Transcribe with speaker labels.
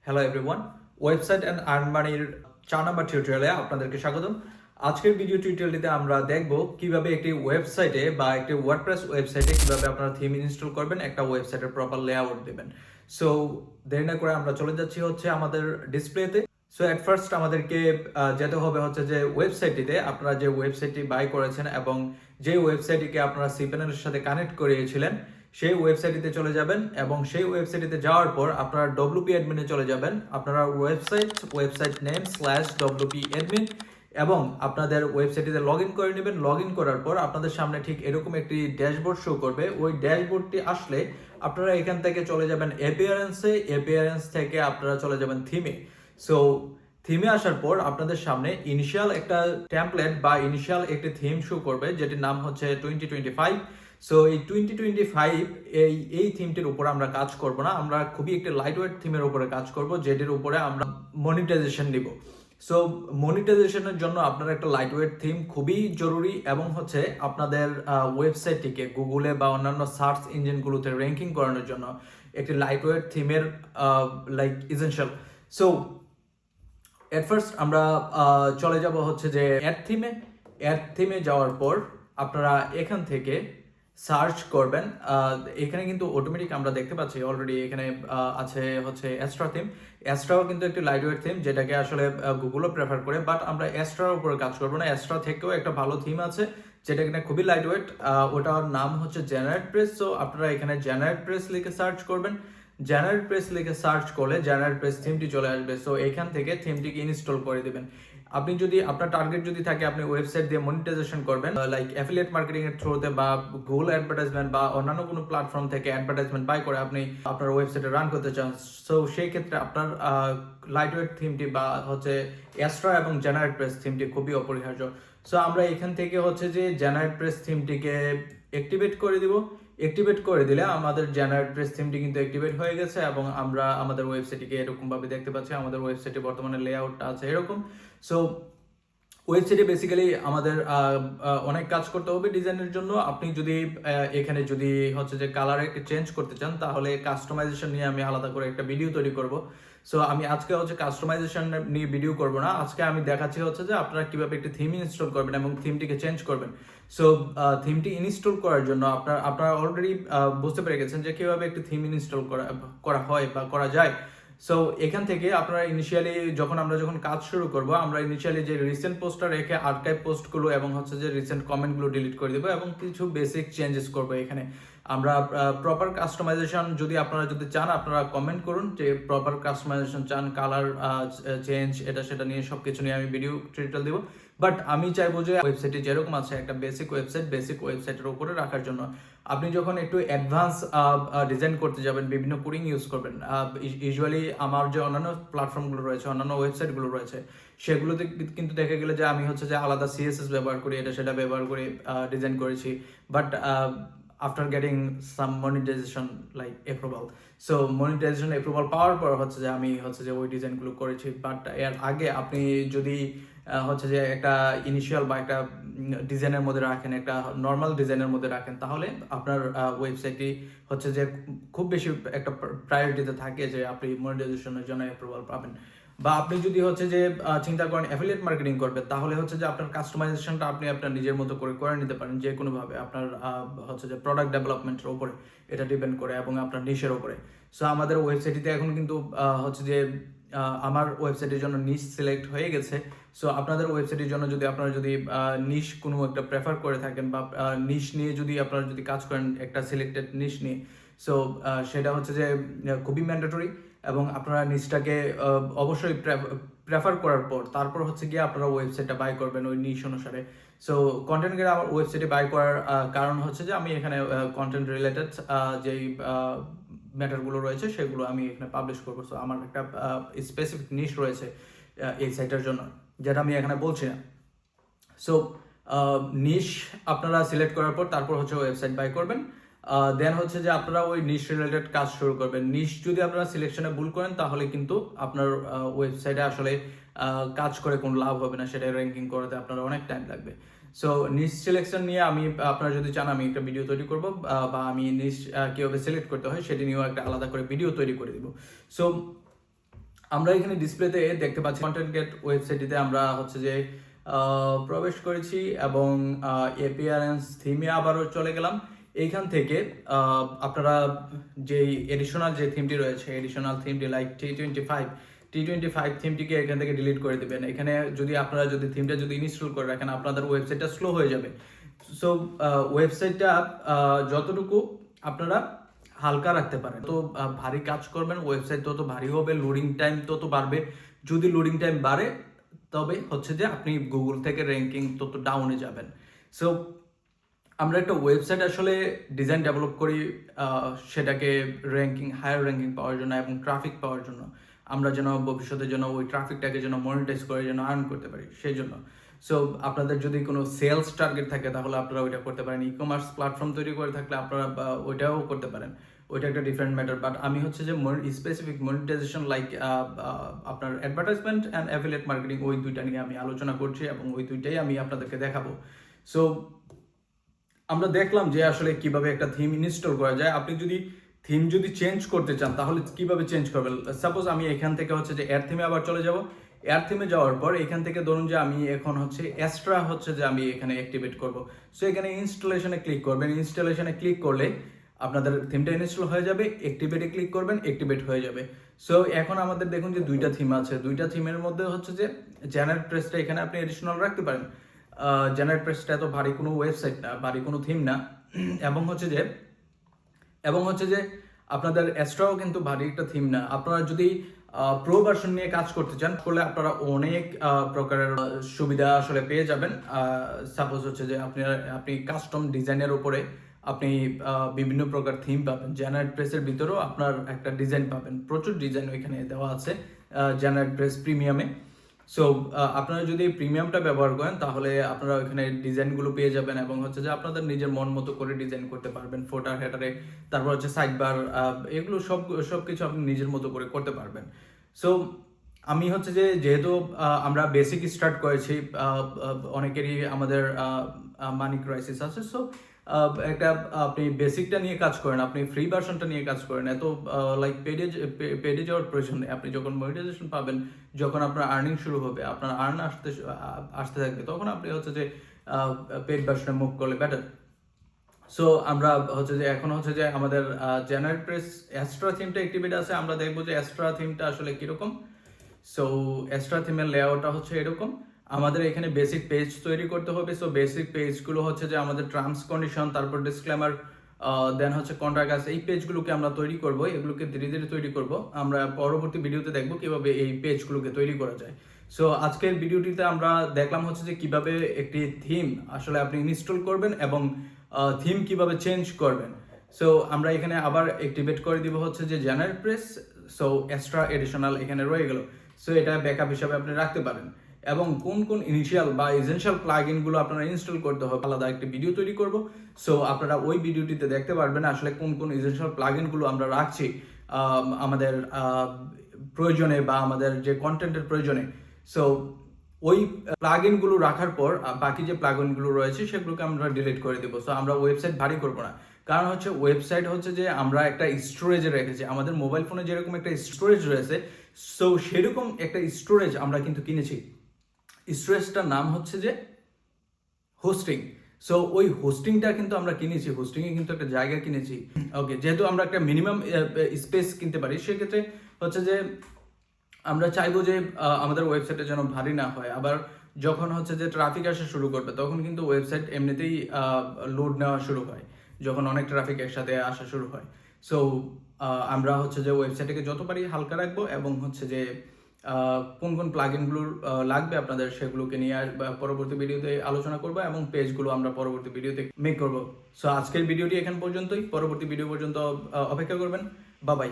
Speaker 1: Hello everyone, website and earn মানির 4 নম্বর টিউটোরিয়ালে আপনাদেরকে স্বাগতম। আজকের ভিডিও টিউটোরিয়ালটিতে আমরা দেখব কিভাবে একটি ওয়েবসাইটে বা একটি ওয়ার্ডপ্রেস ওয়েবসাইটে কিভাবে আপনারা থিম ইনস্টল করবেন, একটা ওয়েবসাইটের প্রপার লেআউট দেবেন। সো দেরি না করে আমরা চলে যাচ্ছি আমাদের ডিসপ্লেতে। সো এট ফার্স্ট আমাদেরকে যেতে হবে যে ওয়েবসাইটটিতে আপনারা যে ওয়েবসাইটটি বাই করেছেন এবং যে ওয়েবসাইটটিকে আপনারা সিপ্যানেলের সাথে কানেক্ট করিয়েছিলেন সেই ওয়েবসাইটটিতে চলে যাবেন এবং সেই ওয়েবসাইটটিতে যাওয়ার পর আপনারা WP অ্যাডমিনে চলে যাবেন। আপনারা ওয়েবসাইট নেম /WP অ্যাডমিন এবং আপনাদের ওয়েবসাইটটিতে লগ ইন করে নেবেন। লগ ইন করার পর আপনাদের সামনে ঠিক এরকম একটি ড্যাশবোর্ড শো করবে। ওই ড্যাশবোর্ডটি আসলে আপনারা এখান থেকে চলে যাবেন অ্যাপিয়ারেন্স থেকে আপনারা চলে যাবেন থিমে। সো থিমে আসার পর আপনাদের সামনে ইনিশিয়াল একটা টেমপ্লেট বা ইনিশিয়াল একটি থিম শো করবে যেটির নাম হচ্ছে 2025। সো এই 2025 এই থিমটির উপর আমরা কাজ করব না, আমরা খুবই একটি লাইটওয়েট থিমের উপরে কাজ করব যেটির উপরে আমরা মনিটাইজেশন দিব। সো মনিটাইজেশনের জন্য আপনার একটা লাইটওয়েট থিম খুবই জরুরি এবং আপনাদের ওয়েবসাইটটিকে গুগলে বা অন্যান্য সার্চ ইঞ্জিনগুলোতে র্যাঙ্কিং করানোর জন্য একটি লাইটওয়েট থিমের ইসেনশিয়াল। সো এট ফার্স্ট আমরা চলে যাব যে অ্যাড থিমে যাওয়ার পর আপনারা এখান থেকে সার্চ করবেন। এখানে কিন্তু অটোমেটিক আমরা দেখতে পাচ্ছি অলরেডি এখানে আছে অ্যাস্ট্রা থিম। অ্যাস্ট্রাও কিন্তু একটি লাইটওয়েট থিম যেটাকে আসলে গুগলও প্রেফার করে, বাট আমরা অ্যাস্ট্রার উপরে কাজ করবো না। অ্যাস্ট্রা থেকেও একটা ভালো থিম আছে যেটা কিনা খুবই লাইটওয়েট, ওটার নাম হচ্ছে জেনারেট প্রেস। সো আপনারা এখানে জেনারেট প্রেস লিখে সার্চ করবেন। জেনারেট প্রেস লিখে সার্চ করলে জেনারেট প্রেস থিমটি চলে আসবে। সো এখান থেকে থিমটিকে ইনস্টল করে দিবেন। আপনি যদি আপনার টার্গেট যদি থাকে আপনি ওয়েবসাইট দিয়ে মনিটাইজেশন করবেন, অ্যাফিলিয়েট মার্কেটিং এর থ্রুতে বা গুগল অ্যাডভার্টাইজমেন্ট বা অন্যান্য কোনো প্ল্যাটফর্ম থেকে অ্যাডভার্টাইজমেন্ট বাই করে আপনি আপনার ওয়েবসাইটে রান করতে চান। সো সেই ক্ষেত্রে আপনার লাইটওয়েট থিমটি বা অ্যাস্ট্রা এবং জেনারেট প্রেস থিমটি খুবই অপরিহার্য। সো আমরা এখান থেকে যে জেনারেট প্রেস থিমটিকে অ্যাক্টিভেট করে দিব। অ্যাক্টিভেট করে দিলে আমাদের জেনারেট প্রেস থিমটি কিন্তু অ্যাক্টিভেট হয়ে গেছে এবং আমরা আমাদের ওয়েবসাইটটিকে এরকম ভাবে দেখতে পাচ্ছি। আমাদের ওয়েবসাইটে বর্তমানে লেআউটটা আছে এরকম। সো ওয়েবসাইটে বেসিক্যালি আমাদের অনেক কাজ করতে হবে ডিজাইনের জন্য। আপনি যদি এখানে যদি যে কালার একটু চেঞ্জ করতে চান তাহলে কাস্টমাইজেশন নিয়ে আমি আলাদা করে একটা ভিডিও তৈরি করব। সো আমি আজকে কাস্টমাইজেশন নিয়ে ভিডিও করব না, আজকে আমি দেখাচ্ছি যে আপনারা কিভাবে একটি থিম ইনস্টল করবেন এবং থিমটিকে চেঞ্জ করবেন। সো থিমটি ইনস্টল করার জন্য আপনারা অলরেডি বুঝতে পেরে গেছেন যে কিভাবে একটি থিম ইনস্টল করা হয় বা করা যায়। সো এখান থেকে আপনারা ইনিশিয়ালি আমরা যখন কাজ শুরু করব, আমরা ইনিশিয়ালি যে রিসেন্ট পোস্টটা রেখে আর্কাইভ পোস্টগুলো এবং যে রিসেন্ট কমেন্টগুলো ডিলিট করে দেবো এবং কিছু বেসিক চেঞ্জেস করবো। এখানে আমরা প্রপার কাস্টমাইজেশন যদি আপনারা চান আপনারা কমেন্ট করুন যে প্রপার কাস্টমাইজেশন চান, কালার চেঞ্জ এটা সেটা নিয়ে সবকিছু নিয়ে আমি ভিডিও টিউটোরিয়াল দেবো। বাট আমি চাইবো যে ওয়েবসাইটে যেরকম আছে একটা বেসিক ওয়েবসাইটের উপরে রাখার জন্য। আপনি যখন একটু অ্যাডভান্স ডিজাইন করতে যাবেন, বিভিন্ন কোডিং ইউজ করবেন, ইউজুয়ালি আমার যে অন্যান্য প্ল্যাটফর্মগুলো রয়েছে, অন্যান্য ওয়েবসাইটগুলো রয়েছে, সেগুলোতে কিন্তু দেখা গেলে যে আমি যে আলাদা CSS ব্যবহার করি, এটা সেটা ব্যবহার করে ডিজাইন করেছি। But after getting some monetization approval, so monetization approval পাওয়ার পর যে আমি যে ওই ডিজাইনগুলো করেছি। বাট এর আগে আপনি যদি যে একটা ইনিশিয়াল বা একটা ডিজাইনের মধ্যে রাখেন, একটা নর্মাল ডিজাইনের মধ্যে রাখেন, তাহলে আপনার ওয়েবসাইটটি যে খুব বেশি একটা প্রায়োরিটিতে থাকে যে আপনি মনিটাইজেশনের জন্য অ্যাপ্রুভাল পাবেন। বা আপনি যদি যে চিন্তা করেন অ্যাফিলিয়েট মার্কেটিং করবেন, তাহলে যে আপনার কাস্টমাইজেশনটা আপনি আপনার নিজের মতো করে নিতে পারেন যে কোনোভাবে। আপনার যে প্রোডাক্ট ডেভেলপমেন্টের উপরে এটা ডিপেন্ড করে এবং আপনার নিশের উপরে। সো আমাদের ওয়েবসাইটটিতে এখন কিন্তু আমার ওয়েবসাইটের জন্য নিশ সিলেক্ট হয়ে গেছে। সো আপনাদের ওয়েবসাইটের জন্য আপনারা যদি নিশ কোনো একটা প্রেফার করে থাকেন বা নিশ নিয়ে আপনারা কাজ করেন একটা সিলেক্টেড নিশ নিয়ে, সো সেটা যে খুবই ম্যান্ডেটরি এবং আপনারা নিশটাকে অবশ্যই প্রেফার করার পর তারপর গিয়ে আপনারা ওয়েবসাইটটা বাই করবেন ওই নিশ অনুসারে। সো কন্টেন্ট গেলে আমার ওয়েবসাইটে বাই করার কারণ যে আমি এখানে কন্টেন্ট রিলেটেড যেই ম্যাটারগুলো রয়েছে সেগুলো আমি এখানে পাবলিশ করবো। সো আমার একটা স্পেসিফিক নিশ রয়েছে এই সাইটের জন্য, যেটা আমি এখানে বলছি না। সো নিশ আপনারা সিলেক্ট করার পর তারপর ওয়েবসাইট বাই করবেন। দেন যে আপনারা ওই নিশ রিলেটেড কাজ শুরু করবেন। নিশ যদি আপনারা সিলেকশনে ভুল করেন তাহলে কিন্তু আপনার ওয়েবসাইটে আসলে কাজ করে কোনো লাভ হবে না, সেটা র্যাঙ্কিং করাতে আপনার অনেক টাইম লাগবে। সো নিশ সিলেকশন নিয়ে আমি আপনারা যদি চান আমি একটা ভিডিও তৈরি করব বা আমি নিশ কীভাবে সিলেক্ট করতে হয় সেটি নিয়েও একটা আলাদা করে ভিডিও তৈরি করে দিব। সো আমরা এখানে ডিসপ্লেতে দেখতে পাচ্ছি কন্টেন্ট গেট ওয়েবসাইটটিতে আমরা হচ্ছে যে প্রবেশ করেছি এবং অ্যাপিয়ারেন্স থিমে আবারও চলে গেলাম। এইখান থেকে আপনারা যেই এডিশনাল যে থিমটি রয়েছে, এডিশনাল থিমটি লাইক T25 থিমটিকে এখান থেকে ডিলিট করে দেবেন। এখানে যদি আপনারা থিমটা ইনস্টল করে রাখেন, আপনাদের ওয়েবসাইটটা স্লো হয়ে যাবে। সো ওয়েবসাইটটা যতটুকু আপনারা হালকা রাখতে পারেন, তো ভারী কাজ করবেন ওয়েবসাইট তত ভারী হবে, লোডিং টাইম তত বাড়বে। যদি লোডিং টাইম বাড়ে তবে হচ্ছে যে আপনি গুগল থেকে র্যাঙ্কিং তত ডাউনে যাবেন। সো আমরা একটা ওয়েবসাইট আসলে ডিজাইন ডেভেলপ করি সেটাকে হায়ার র্যাঙ্কিং পাওয়ার জন্য এবং ট্রাফিক পাওয়ার জন্য, আমরা যেন ভবিষ্যতে যেন ওই ট্রাফিকটাকে যেন মনিটাইজ করে যেন আর্ন করতে পারি সেই জন্য। সো আপনাদের যদি কোনো সেলস টার্গেট থাকে তাহলে আপনারা ওইটা করতে পারেন। ই কমার্স প্ল্যাটফর্ম তৈরি করে থাকলে আপনারা ওইটাও করতে পারেন, ওইটা একটা ডিফারেন্ট ম্যাটার। বাট আমি হচ্ছে যে স্পেসিফিক মনিটাইজেশন লাইক আপনার অ্যাডভার্টাইজমেন্ট অ্যান্ড অ্যাফিলিয়েট মার্কেটিং, ওই দুইটা নিয়ে আমি আলোচনা করছি এবং ওই দুইটাই আমি আপনাদেরকে দেখাবো। সো আমরা দেখলাম যে আসলে কিভাবে একটা থিম ইনস্টল করা যায়। আপনি থিম চেঞ্জ করতে চান তাহলে কিভাবে চেঞ্জ করবেন। সাপোজ আমি এখান থেকে হচ্ছে যে এয়ার থিমে আবার চলে যাব। এয়ার থিমে যাওয়ার পর এখান থেকে ধরুন যে আমি এখন হচ্ছে এক্সট্রা হচ্ছে যে আমি এখানে অ্যাক্টিভেট করব। সো এখানে ইনস্টলেশনে ক্লিক করবেন। ইনস্টলেশনে ক্লিক করলে আপনাদের থিমটা ইনস্টল হয়ে যাবে। অ্যাক্টিভেটে ক্লিক করবেন, অ্যাক্টিভেট হয়ে যাবে। সো এখন আমাদের দেখুন যে দুইটা থিম আছে। দুইটা থিমের মধ্যে হচ্ছে যে জেনারেট প্রেসটা এখানে আপনি এডিশনাল রাখতে পারেন। জেনারেট প্রেসটা এত ভারী কোনো ওয়েবসাইট না, ভারী কোনো থিম না। এবং হচ্ছে যে আপনাদের এক্সট্রাও কিন্তু ভারী একটা থিম না। আপনারা যদি প্রো ভার্সন নিয়ে কাজ করতে চান তাহলে আপনারা অনেক প্রকারের সুবিধা আসলে পেয়ে যাবেন। সাপোজ হচ্ছে যে আপনি কাস্টম ডিজাইনের উপরে আপনি বিভিন্ন প্রকার থিম পাবেন। জেনারেট প্রেসের ভিতরেও আপনার একটা ডিজাইন পাবেন, প্রচুর ডিজাইন ওইখানে দেওয়া আছে জেনারেট প্রেস প্রিমিয়ামে। সো আপনারা যদি প্রিমিয়ামটা ব্যবহার করেন তাহলে আপনারা ওইখানে ডিজাইনগুলো পেয়ে যাবেন এবং হচ্ছে যে আপনাদের নিজের মন মতো করে ডিজাইন করতে পারবেন। ফোটার হেডারে, তারপর হচ্ছে সাইড বার, এগুলো সব কিছু আপনি নিজের মতো করে করতে পারবেন। সো আমি হচ্ছে যে যেহেতু আমরা বেসিক স্টার্ট করেছি, অনেকেরই আমাদের মানি ক্রাইসিস আছে। সো একটা আপনি বেসিকটা নিয়ে কাজ করেন, আপনি ফ্রি ভার্সনটা নিয়ে কাজ করেন। এত লাইক পেডে যাওয়ার প্রয়োজন নেই। আপনি যখন মনিটাইজেশন পাবেন, যখন আপনার আর্নিং শুরু হবে, আপনার আর্ন আসতে থাকবে, তখন আপনি হচ্ছে যে পেড ভার্সনে মুভ করলে বেটার। সো আমরা হচ্ছে যে এখন হচ্ছে যে আমাদের জেনারেট প্রেস এক্সট্রা থিমটা অ্যাক্টিভেট আছে। আমরা দেখবো যে এক্সট্রা থিমটা আসলে কিরকম। সো এক্সট্রা থিমের লেআউটটা হচ্ছে এরকম। আমাদের এখানে বেসিক পেজ তৈরি করতে হবে। সো বেসিক পেজগুলো হচ্ছে যে আমাদের টার্মস কন্ডিশন, তারপর ডিসক্লেমার, দেন হচ্ছে কন্ট্রাক্ট আছে, এই পেজগুলোকে আমরা তৈরি করব। এগুলোকে ধীরে ধীরে তৈরি করব। আমরা পরবর্তী ভিডিওতে দেখব কিভাবে এই পেজগুলোকে তৈরি করা যায়। সো আজকের ভিডিওটিতে আমরা দেখলাম হচ্ছে যে কিভাবে একটি থিম আসলে আপনি ইনস্টল করবেন এবং থিম কিভাবে চেঞ্জ করবেন। সো আমরা এখানে আবার অ্যাক্টিভেট করে দিব হচ্ছে যে generate press. So extra additional এখানে রয়ে গেল। সো এটা ব্যাকআপ হিসাবে আপনি রাখতে পারেন। এবং কোন ইনিশিয়াল বা এসেনশিয়াল প্লাগইনগুলো আপনারা ইনস্টল করতে হবে আলাদা একটা ভিডিও তৈরি করব। সো আপনারা ওই ভিডিওটিতে দেখতে পারবেন আসলে কোন এসেনশিয়াল প্লাগইনগুলো আমরা রাখছি আমাদের প্রয়োজনে বা আমাদের যে কন্টেন্টের প্রয়োজনে। সো ওই প্লাগইনগুলো রাখার পর বাকি যে প্লাগইনগুলো রয়েছে সেগুলোকে আমরা ডিলিট করে দেবো। সো আমরা ওয়েবসাইট ভারী করবো না, কারণ হচ্ছে ওয়েবসাইট হচ্ছে যে আমরা একটা স্টোরেজে রেখেছি। আমাদের মোবাইল ফোনে যেরকম একটা স্টোরেজ রয়েছে, সো সেরকম একটা স্টোরেজ আমরা কিন্তু কিনেছি। স্টোরেজটার নাম হচ্ছে যে হোস্টিং। সো ওই হোস্টিংটা কিন্তু আমরা কিনেছি, হোস্টিংয়ে কিন্তু একটা জায়গা কিনেছি। ওকে, যেহেতু আমরা একটা মিনিমাম স্পেস কিনতে পারি, সেক্ষেত্রে হচ্ছে যে আমরা চাইবো যে আমাদের ওয়েবসাইটে যেন ভারী না হয়। আবার যখন হচ্ছে যে ট্রাফিক আসা শুরু করবে তখন কিন্তু ওয়েবসাইট এমনিতেই লোড নেওয়া শুরু হয়, যখন অনেক ট্রাফিক একসাথে আসা শুরু হয়। সো আমরা হচ্ছে যে ওয়েবসাইটকে যত পারি হালকা রাখবো এবং হচ্ছে যে কোন প্লাগইনগুলো লাগবে আপনাদের সেগুলোকে নিয়ে পরবর্তী ভিডিওতে আলোচনা করবো এবং পেজগুলো আমরা পরবর্তী ভিডিওতে মেক করবো। সো আজকের ভিডিওটি এখান পর্যন্তই। পরবর্তী ভিডিও পর্যন্ত অপেক্ষা করবেন। Bye bye.